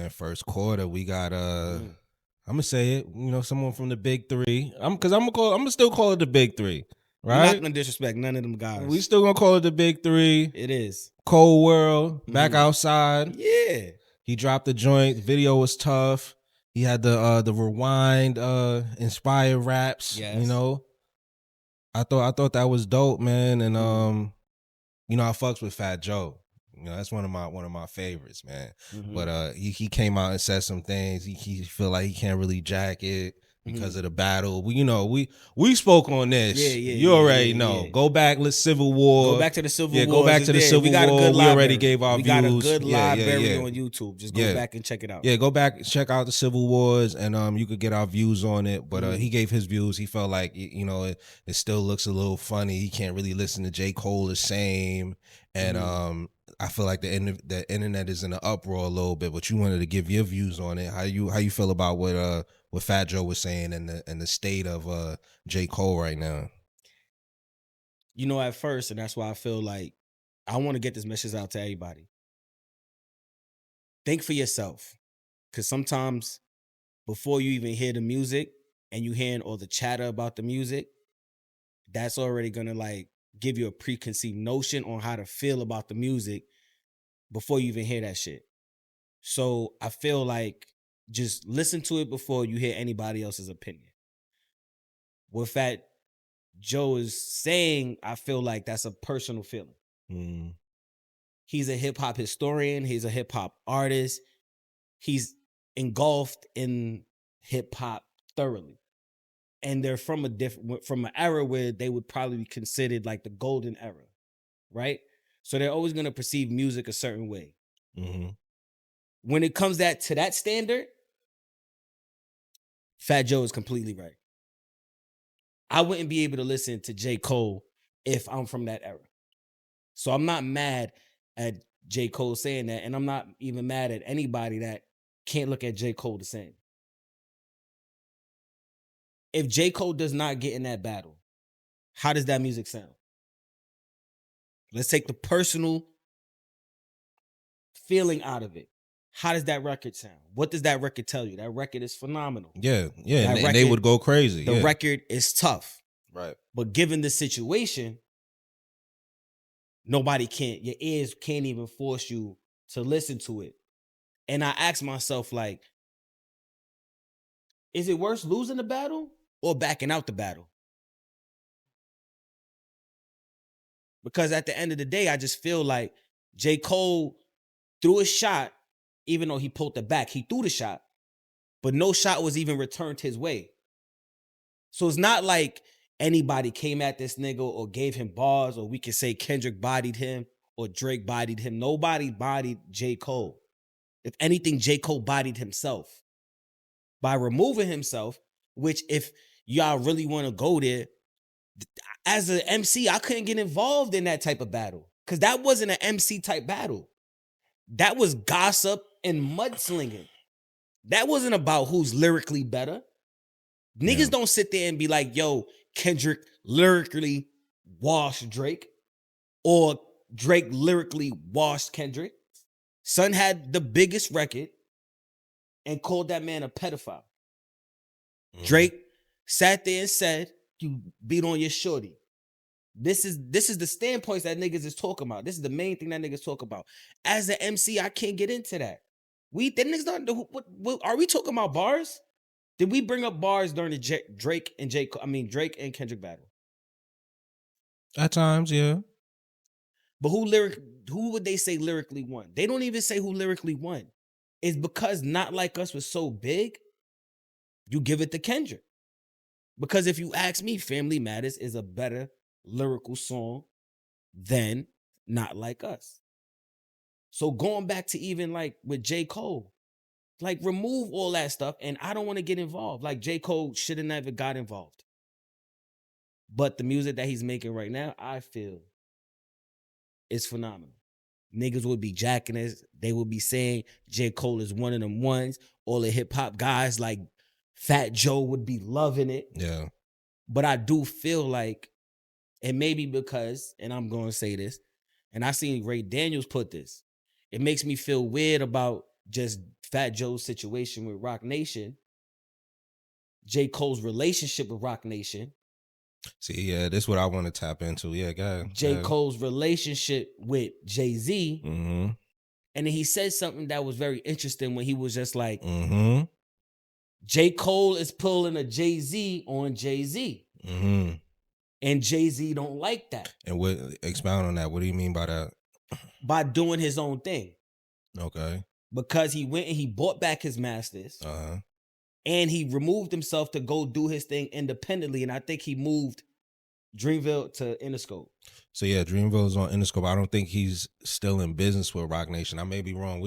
man, first quarter we got I'm gonna say it. You know, someone from the big three. I'm gonna still call it the big three. Right? We're not gonna disrespect none of them guys. We still gonna call it the big three. It is. Cold World, back outside. Yeah. He dropped the joint. The video was tough. He had the rewind inspired raps. Yes. You know. I thought that was dope, man. And you know, I fucks with Fat Joe. You know, that's one of my favorites, man. But he came out and said some things. He feel like he can't really jack it because of the battle. We spoke on this. Yeah, you already know. Yeah. Go back, let's Civil War. Go back to the Civil War. Yeah, go back to the Civil War. We already gave our views. We got a good library on YouTube. Just go back and check it out. Yeah, go back, check out the Civil Wars, and you could get our views on it. But he gave his views. He felt like it still looks a little funny. He can't really listen to J. Cole the same, and I feel like the internet is in an uproar a little bit. But you wanted to give your views on it. How you feel about what Fat Joe was saying and the state of J. Cole right now? You know, at first, and that's why I feel like I want to get this message out to everybody. Think for yourself. Because sometimes before you even hear the music and you hearing all the chatter about the music, that's already going to like give you a preconceived notion on how to feel about the music before you even hear that shit. So I feel like just listen to it before you hear anybody else's opinion. What Fat Joe is saying, I feel like that's a personal feeling. He's a hip-hop historian. He's a hip-hop artist. He's engulfed in hip-hop thoroughly. And they're from an era where they would probably be considered like the golden era, right? So they're always going to perceive music a certain way. When it comes to that standard, Fat Joe is completely right. I wouldn't be able to listen to J. Cole if I'm from that era. So I'm not mad at J. Cole saying that, and I'm not even mad at anybody that can't look at J. Cole the same. If J. Cole does not get in that battle, how does that music sound? Let's take the personal feeling out of it. How does that record sound? What does that record tell you? That record is phenomenal. Yeah. And they would go crazy. The record is tough. Right. But given the situation, your ears can't even force you to listen to it. And I ask myself, like, is it worse losing the battle or backing out the battle? Because at the end of the day, I just feel like J. Cole threw a shot, even though he pulled it back. He threw the shot, but no shot was even returned his way. So it's not like anybody came at this nigga or gave him bars, or we can say Kendrick bodied him or Drake bodied him. Nobody bodied J. Cole. If anything, J. Cole bodied himself by removing himself, which if y'all really want to go there, as an MC, I couldn't get involved in that type of battle because that wasn't an MC type battle. That was gossip and mudslinging. That wasn't about who's lyrically better. Niggas don't sit there and be like, yo, Kendrick lyrically washed Drake or Drake lyrically washed Kendrick. Son had the biggest record and called that man a pedophile. Drake sat there and said, you beat on your shorty. This is the standpoints that niggas is talking about. This is the main thing that niggas talk about. As an MC, I can't get into that. The niggas don't. What are we talking about bars? Did we bring up bars during the Drake and Kendrick battle? At times, yeah. But who would they say lyrically won? They don't even say who lyrically won. It's because Not Like Us was so big, you give it to Kendrick. Because if you ask me, Family Matters is a better lyrical song than Not Like Us. So going back to even like with J. Cole, like remove all that stuff, and I don't want to get involved. Like J. Cole should have never got involved. But the music that he's making right now, I feel is phenomenal. Niggas would be jacking this. They would be saying J. Cole is one of them ones. All the hip hop guys like Fat Joe would be loving it. Yeah. But I do feel like, and maybe because, and I'm going to say this, and I seen Ray Daniels put this, it makes me feel weird about just Fat Joe's situation with Rock Nation, J. Cole's relationship with Rock Nation, See, yeah, this is what I want to tap into. Yeah, go ahead. J. Cole's relationship with Jay-Z. Mm-hmm. And then he said something that was very interesting when he was just like, Mm-hmm. J. Cole is pulling a Jay-Z on Jay-Z. Mm-hmm. And Jay-Z don't like that. And what, expound on that. What do you mean by that? By doing his own thing. Okay. Because he went and he bought back his masters. Uh-huh. And he removed himself to go do his thing independently. And I think he moved Dreamville to Interscope. So yeah, Dreamville's on Interscope. I don't think he's still in business with Rock Nation. I may be wrong.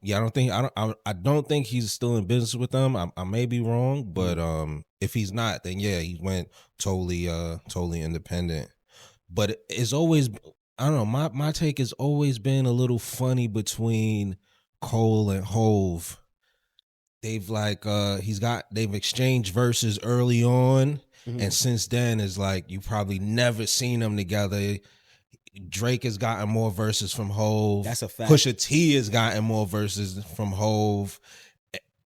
Yeah, I don't think he's still in business with them. I may be wrong, but if he's not, then yeah, he went totally independent. But it's always, I don't know, my take has always been a little funny between Cole and Hove. They've they've exchanged verses early on, and since then it's like you probably never seen them together. Drake has gotten more verses from Hove. That's a fact. Pusha T has gotten more verses from Hove,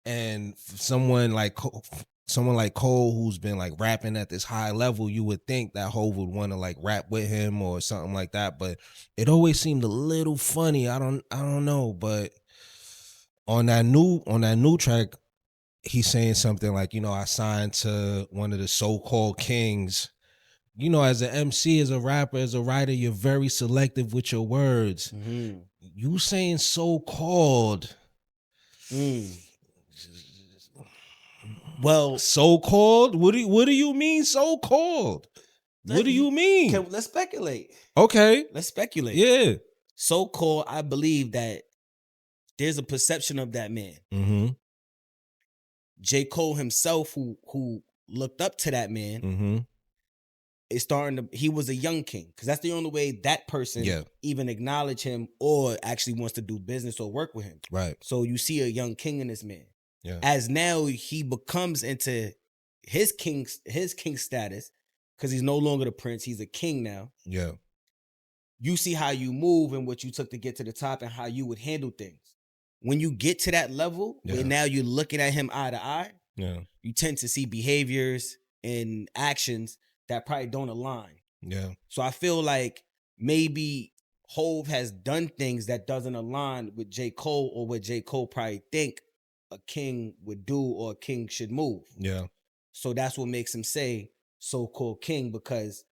and someone like Cole, who's been like rapping at this high level, you would think that Hove would want to like rap with him or something like that. But it always seemed a little funny. I don't know, but on that new track, he's saying something like, I signed to one of the so-called kings. As an MC, as a rapper, as a writer, you're very selective with your words. Mm-hmm. You saying so-called. Well, so-called? What do you mean so-called? What do you mean? Let's speculate. Okay. Let's speculate. Yeah. So-called, I believe that there's a perception of that man. Mm-hmm. J. Cole himself, who looked up to that man, Mm-hmm. is he was a young king, because that's the only way that person even acknowledge him or actually wants to do business or work with him. Right. So you see a young king in this man. Yeah. As now he becomes into his king status, because he's no longer the prince, he's a king now. Yeah. You see how you move and what you took to get to the top and how you would handle things. When you get to that level, where now you're looking at him eye to eye, you tend to see behaviors and actions that probably don't align. Yeah. So I feel like maybe Hove has done things that doesn't align with J. Cole, or what J. Cole probably think a king would do or a king should move. Yeah. So that's what makes him say so-called king, because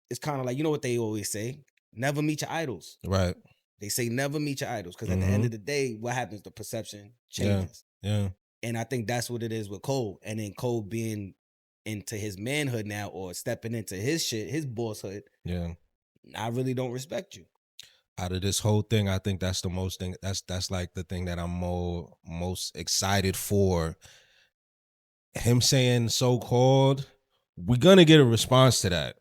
it's kind of like, what they always say, never meet your idols. Right. They say never meet your idols, because at the end of the day, what happens? The perception changes. Yeah. And I think that's what it is with Cole. And then Cole being into his manhood now, or stepping into his shit, his bosshood. Yeah. I really don't respect you. Out of this whole thing, I think that's the most thing. That's like the thing that I'm most excited for. Him saying so-called, we're gonna get a response to that.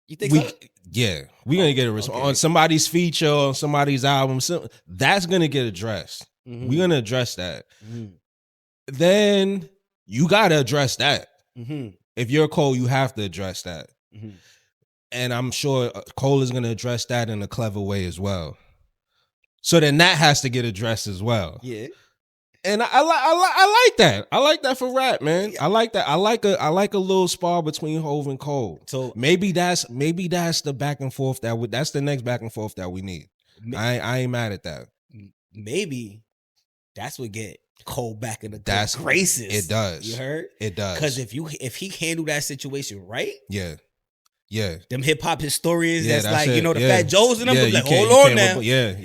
You think so? Yeah, we're gonna get a response on somebody's feature, on somebody's album. That's gonna get addressed. Mm-hmm. We're gonna address that. Mm-hmm. Then you gotta address that. Mm-hmm. If you're Cole, you have to address that. Mm-hmm. And I'm sure Cole is gonna address that in a clever way as well. So then that has to get addressed as well. Yeah. And I like that. I like that for rap, man. I like that. I like a little spar between Hove and Cole. So maybe that's the back and forth that's the next back and forth that we need. I ain't mad at that. Maybe that's what get Cole back in the good graces. It does. You heard? It does. Because if he handled that situation right, yeah. Them hip hop historians that's like, it. The Fat Joes and them, like, hold on now.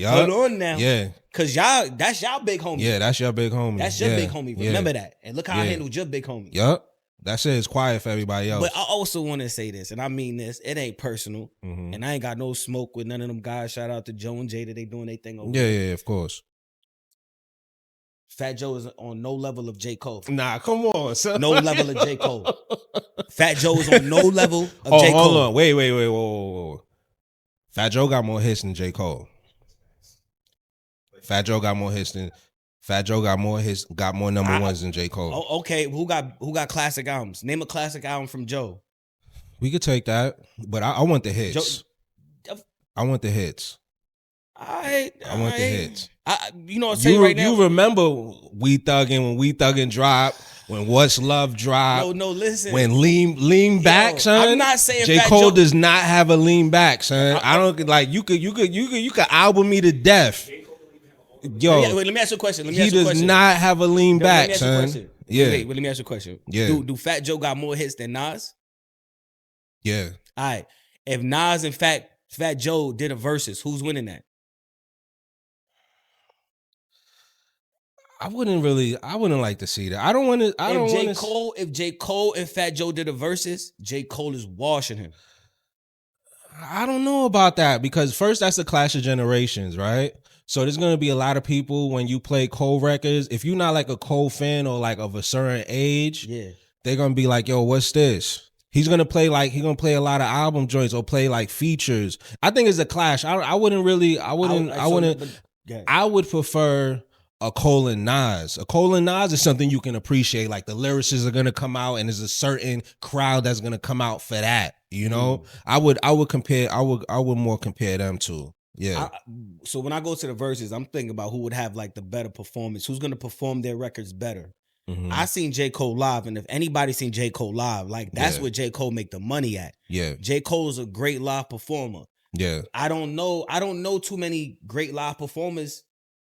Hold on now. Yeah. Cause that's y'all big homie. Yeah, that's your big homie. That's your big homie. Remember that. And look how I handled your big homie. Yup. That shit is quiet for everybody else. But I also want to say this, and I mean this, it ain't personal. Mm-hmm. And I ain't got no smoke with none of them guys. Shout out to Joe and Jada. They doing their thing over there. Yeah, of course. Fat Joe is on no level of J. Cole. Nah, come on, son. No level of J. Cole. Fat Joe is on no level of J. Cole. Hold on. Wait. Whoa. Fat Joe got more hits than J. Cole. Fat Joe got more hits, got more number ones than J. Cole. Oh, okay. Who got classic albums? Name a classic album from Joe. We could take that, but I want the hits. I want the hits. I want the hits. You know, I'll tell you right now. You remember We Thuggin' when We Thuggin' dropped, when What's Love dropped. No, listen. When lean back, son. I'm not saying J. Fat Cole Joe does not have a lean back, son. I don't like you could album me to death. Yo, let me ask you a question. He does not have a lean back, son. Yeah. Wait, let me ask you a question. Yeah. Do Fat Joe got more hits than Nas? Yeah. All right. If Nas and Fat Joe did a versus, who's winning that? I wouldn't like to see that. I don't want to. If J. Cole and Fat Joe did a versus, J. Cole is washing him. I don't know about that because first that's a clash of generations, right? So there's gonna be a lot of people when you play Cole records. If you're not like a Cole fan or like of a certain age, they're gonna be like, "Yo, what's this?" He's gonna play a lot of album joints or play like features. I think it's a clash. I would prefer a Cole and Nas. A Cole and Nas is something you can appreciate. Like the lyricists are gonna come out, and there's a certain crowd that's gonna come out for that. You know, I would more compare them to. Yeah. So when I go to the verses, I'm thinking about who would have like the better performance. Who's gonna perform their records better? Mm-hmm. I seen J. Cole live, and if anybody's seen J. Cole live, like that's where J. Cole make the money at. Yeah. J. Cole is a great live performer. Yeah. I don't know too many great live performers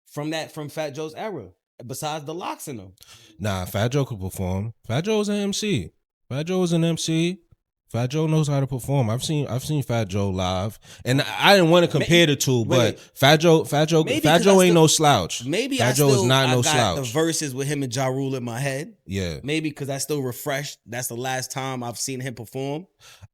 from Fat Joe's era, besides the Locks in them. Nah, Fat Joe could perform. Fat Joe was an MC. Fat Joe was an MC. Fat Joe knows how to perform. I've seen Fat Joe live, and I didn't want to compare the two, but Fat Joe ain't no slouch. Maybe Fat Joe is not no got slouch. The verses with him and Ja Rule in my head. Yeah, maybe because I still refreshed. That's the last time I've seen him perform.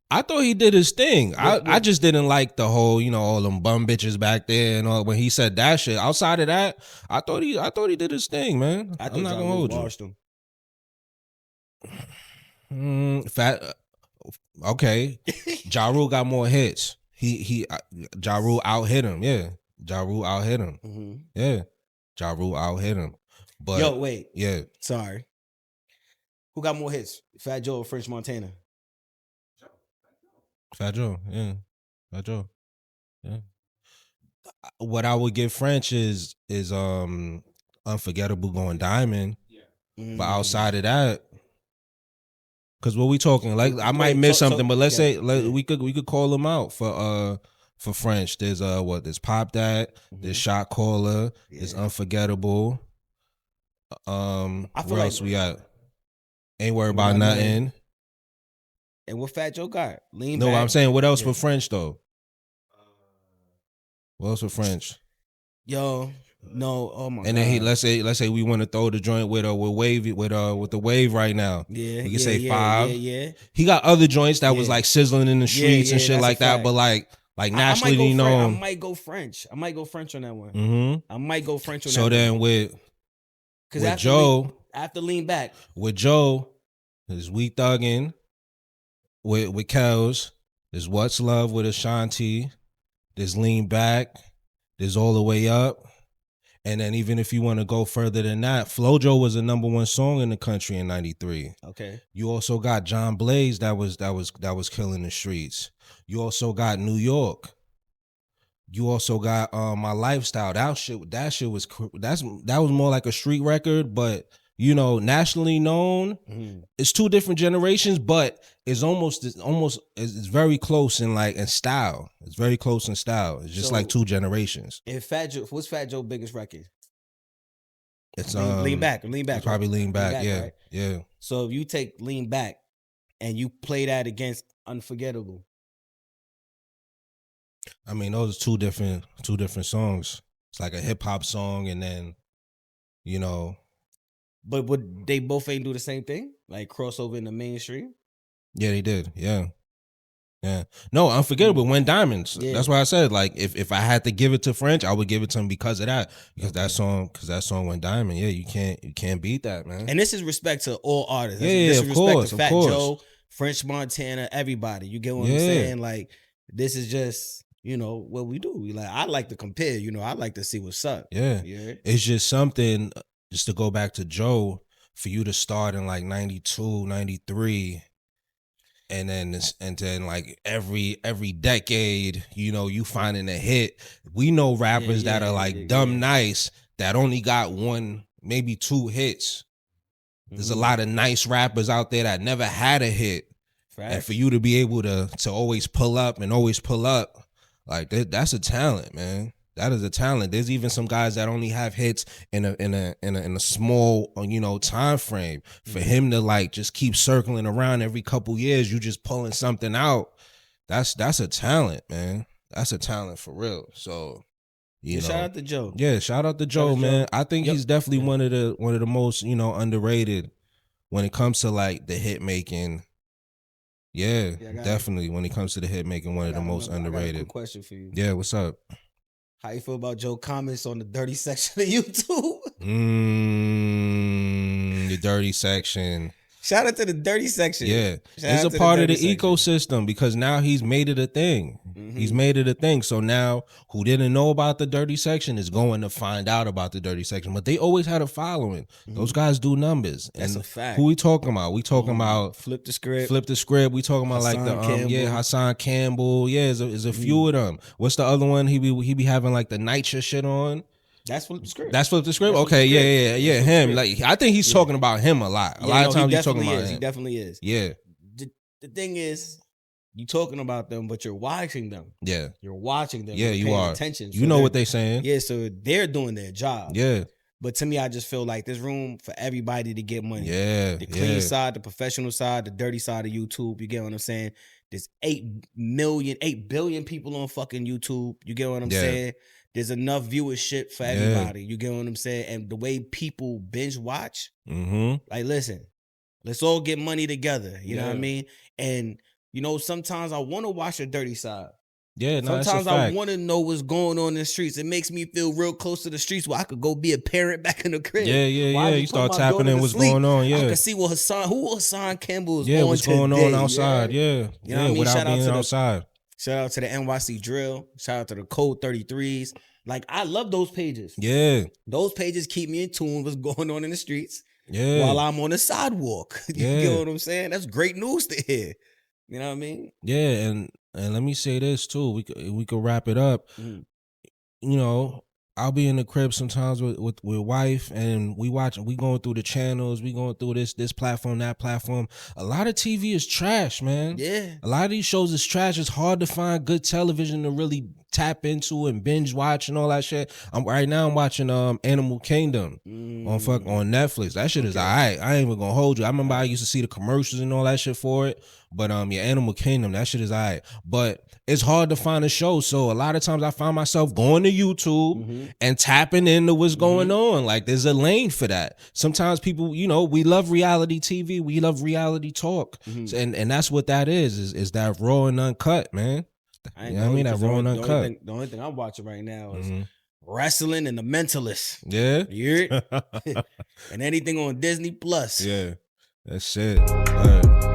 I thought he did his thing. I just didn't like the whole, all them bum bitches back there and all when he said that shit. Outside of that, I thought he did his thing, man. I'm not gonna hold you. Okay, Ja Rule got more hits. Ja Rule out hit him. Yeah, Ja Rule out hit him. Mm-hmm. Yeah, Ja Rule out hit him. But yo, wait. Yeah, sorry. Who got more hits, Fat Joe or French Montana? Fat Joe. Yeah, Fat Joe. Yeah. What I would give French is Unforgettable Going Diamond. Yeah. But outside of that. Cause what we talking like I might miss something, but let's say we could call them out for French. There's there's Pop That, there's Shot Caller, there's Unforgettable. Where else we got? Ain't Worried About Nothing. And what Fat Joe got? Lean No, back. I'm saying what else for French though? What else for French? Yo. No, oh my god. And then let's say we want to throw the joint with Wavy with the Wave right now. Yeah. We can say 5. Yeah. He got other joints that was like sizzling in the streets and shit like that, but like nationally known. I might go French on that one. Mm-hmm. I might go French on that one. So then with Joe, after Lean Back. With Joe, there's We Thuggin'. With Kels, there's What's Love with Ashanti. There's Lean Back. There's All the Way Up. And then even if you want to go further than that, Flojo was a #1 song in the country in '93. Okay. You also got John Blaze that was killing the streets. You also got New York. You also got My Lifestyle. That was more like a street record, but nationally known. Mm-hmm. It's two different generations, but it's very close in style. It's very close in style. It's just like two generations. And what's Fat Joe's biggest record? It's Lean Back. It's probably Lean Back. Yeah, right? Yeah. So if you take Lean Back and you play that against Unforgettable, I mean, those are two different songs. It's like a hip hop song, and then But would they both ain't do the same thing? Like crossover in the mainstream? Yeah, they did. Yeah. No, Unforgettable went diamonds. Yeah. That's why I said, like, if I had to give it to French, I would give it to him because of that. Because that song went diamond. Yeah, you can't beat that, man. And this is respect to all artists. This is respect to Fat Joe, French Montana, everybody. You get what I'm saying? Like, this is just what we do. I like to compare. I like to see what's up. Yeah. It's just something. Just to go back to Joe, for you to start in like 92, 93, and then like every decade, you know, you finding a hit. We know rappers that are like dumb nice that only got one, maybe two hits. There's a lot of nice rappers out there that never had a hit. Facts. And for you to be able to always pull up and always pull up, like that's a talent, man. That is a talent. There's even some guys that only have hits in a small, you know, time frame. For him to like just keep circling around every couple years, you just pulling something out. That's a talent, man. That's a talent for real. So, you know, shout out to Joe. Yeah, shout out to Joe, man. I think he's definitely one of the most, you know, underrated when it comes to like the hit making. Yeah, definitely. When it comes to the hit making, one of the most underrated. I got a quick question for you. Yeah, what's up? How you feel about Joe comments on the dirty section of YouTube? The dirty section. Shout out to the dirty section. Yeah. It's a part of the ecosystem because now he's made it a thing. He's made it a thing. So now who didn't know about the dirty section is going to find out about the dirty section. But they always had a following. Those guys do numbers. That's a fact. Who we talking about? We talking about Flip the Script. We talking about Hassan like the Campbell. Hassan Campbell. Yeah, there's a few of them. What's the other one? He be having like the NYCHA shit on. That's Flip the Script. That's Flip the Script? Okay, yeah. Him. Like I think he's talking about him a lot. A lot of times he's talking about him. He definitely is. Yeah. The thing is, you talking about them, but you're watching them. Yeah. You're watching them. Yeah, you are. Attention. You know what they saying. Yeah, so they're doing their job. Yeah. But to me, I just feel like there's room for everybody to get money. Yeah. The clean side, the professional side, the dirty side of YouTube. You get what I'm saying? There's 8 billion people on fucking YouTube. You get what I'm saying? There's enough viewership for everybody. You get what I'm saying? And the way people binge watch, like, listen, let's all get money together. You know what I mean? And, you know, sometimes I want to watch the dirty side. Yeah, no, sometimes that's a fact. I want to know what's going on in the streets. It makes me feel real close to the streets where I could go be a parent back in the crib. Yeah. You start tapping in what's going on. Yeah, I can see what Hassan Campbell is on what's going today, on outside. Yeah, you know what I mean? Without being outside. Shout out to the NYC Drill. Shout out to the Code 33s. Like, I love those pages. Yeah. Those pages keep me in tune with what's going on in the streets. Yeah. While I'm on the sidewalk. You get what I'm saying? That's great news to hear. You know what I mean? Yeah, and let me say this too. We could wrap it up. You know, I'll be in the crib sometimes with wife, and we going through the channels, we going through this platform, that platform. A lot of TV is trash, man. Yeah. A lot of these shows is trash. It's hard to find good television to really tap into and binge watch and all that shit. Right now I'm watching Animal Kingdom on Netflix. That shit is alright. I ain't even gonna hold you. I remember I used to see the commercials and all that shit for it. But Animal Kingdom, that shit is alright. But it's hard to find a show. So a lot of times I find myself going to YouTube and tapping into what's going on. Like, there's a lane for that. Sometimes people, you know, we love reality TV. We love reality talk. And that's what that is that raw and uncut, man. You know what I mean? That raw and uncut. The only thing I'm watching right now is wrestling and The Mentalist. Yeah. You hear? And anything on Disney Plus. Yeah. That's it. All right.